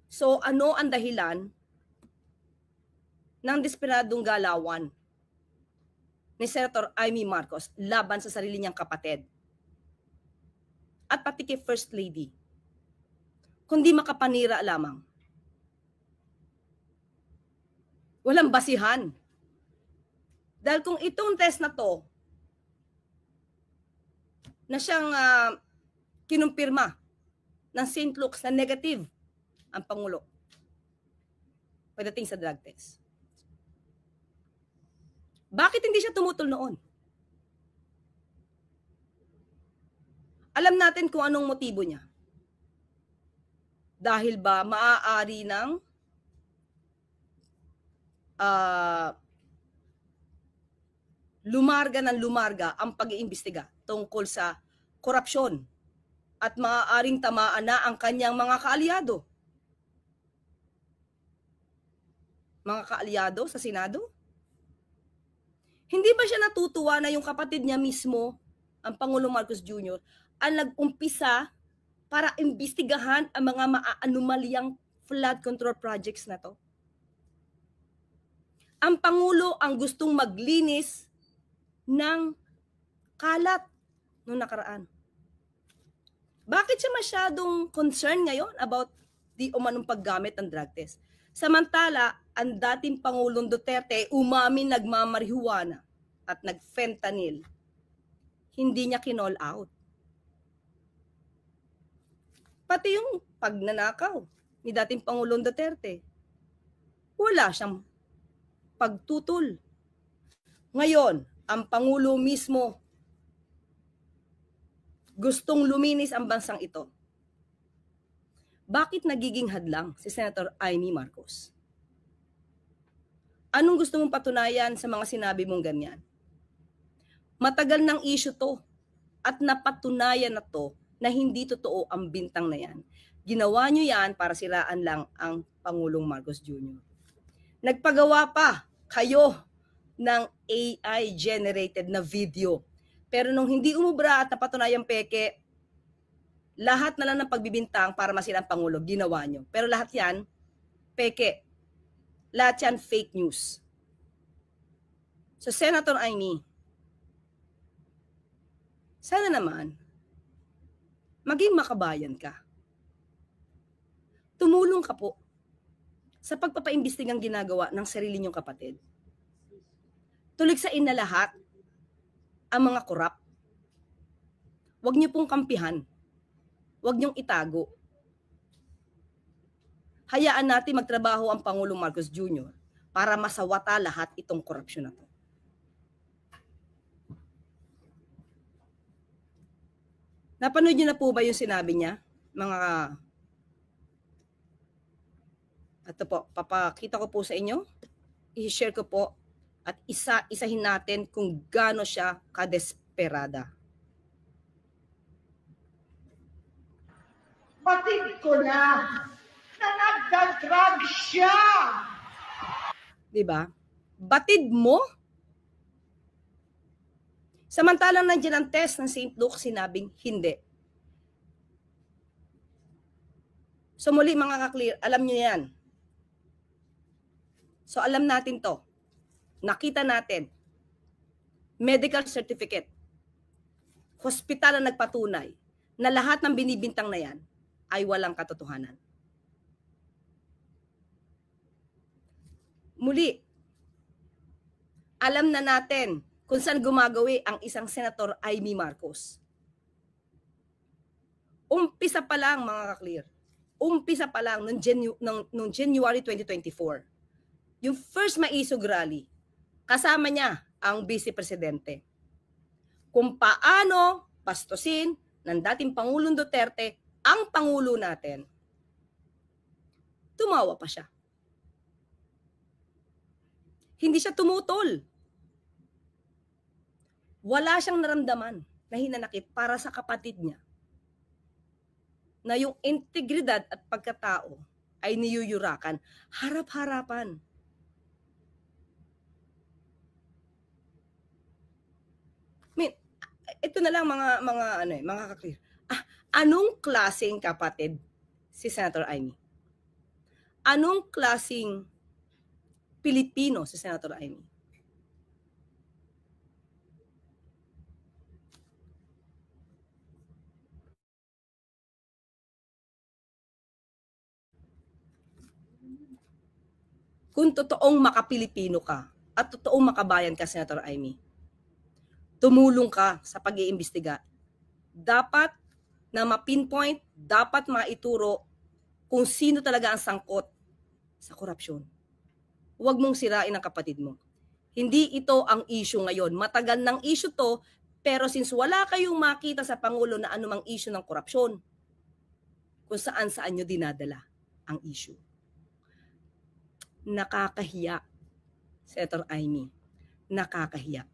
So ano ang dahilan ng desperadong galawan ni Senator Amy Marcos laban sa sarili niyang kapatid at pati kay First Lady, kundi makapanira lamang? Walang basihan. Dahil kung itong test na to na siyang kinumpirma ng St. Luke's na negative ang Pangulo pagdating sa drug test, bakit hindi siya tumutol noon? Alam natin kung anong motibo niya. Dahil ba maaari ng lumarga ang pag-iimbestiga tungkol sa korupsyon at maaaring tamaan na ang kanyang mga kaalyado. Mga kaalyado sa Senado? Hindi ba siya natutuwa na yung kapatid niya mismo, ang Pangulong Marcos Jr., ang nag-umpisa para imbestigahan ang mga maaanumalyang flood control projects na to? Ang Pangulo ang gustong maglinis ng kalat noong nakaraan. Bakit siya masyadong concerned ngayon about di umanong paggamit ng drug test? Samantala, ang dating Pangulong Duterte umamin nagmamarihuana at nagfentanyl. Hindi niya kinall out. Pati yung pagnanakaw ni dating Pangulong Duterte, wala siyang pagtutol. Ngayon, ang Pangulo mismo gustong luminis ang bansang ito. Bakit nagiging hadlang si Senator Amy Marcos? Anong gusto mong patunayan sa mga sinabi mong ganyan? Matagal ng issue to at napatunayan na to na hindi totoo ang bintang na yan. Ginawa nyo yan para siraan lang ang Pangulong Marcos Jr. Nagpagawa pa kayo ng AI-generated na video. Pero nung hindi umubra at napatunayang peke, lahat na lang ng pagbibintang para masira ang Pangulo, ginawa nyo. Pero lahat yan, peke. Lahat yan, fake news. So, Senator Amy, sana naman, maging makabayan ka. Tumulong ka po sa pagpapaimbestigang ginagawa ng sarili niyong kapatid. Tuligsain na lahat ang mga korap. Huwag niyo pong kampihan. Huwag niyong itago. Hayaan natin magtrabaho ang Pangulong Marcos Jr. para masawata lahat itong korupsyon na to. Napanood niyo na po ba yung sinabi niya? Ito po, papakita ko po sa inyo. I-share ko po at isahin natin kung gaano siya kadesperada. Batid ko na nagdadrag siya. Diba? Batid mo? Samantalang nandiyan ang test ng St. Luke, sinabing hindi. So muli mga ka-clear, alam nyo yan. So alam natin to. Nakita natin. Medical certificate. Hospital na nagpatunay na lahat ng binibintang na yan ay walang katotohanan. Muli, alam na natin kung saan gumagawi ang isang Senator Amy Marcos. Umpisa pa lang mga ka-clear. Umpisa pa lang noong January 2024. Yung first Maisog Rally, kasama niya ang Vice Presidente. Kung paano pastusin ng dating Pangulong Duterte ang Pangulo natin. Tumawa pa siya. Hindi siya tumutol. Wala siyang naramdaman na hinanakit para sa kapatid niya. Na yung integridad at pagkatao ay niyuyurakan harap-harapan. Ito na lang mga ka-clear. Anong klaseng kapatid si Senator Amy? Anong klasing Pilipino si Senator Amy? Kung totoong makapilipino ka at totoong makabayan ka, Senator Amy, tumulong ka sa pag-iimbestiga. Dapat na ma-pinpoint, dapat maituro kung sino talaga ang sangkot sa korupsyon. Huwag mong sirain ang kapatid mo. Hindi ito ang issue ngayon. Matagal ng issue to, pero since wala kayong makita sa Pangulo na anumang issue ng korupsyon, kung saan-saan nyo dinadala ang issue. Nakakahiya, Senator Amy. Nakakahiya.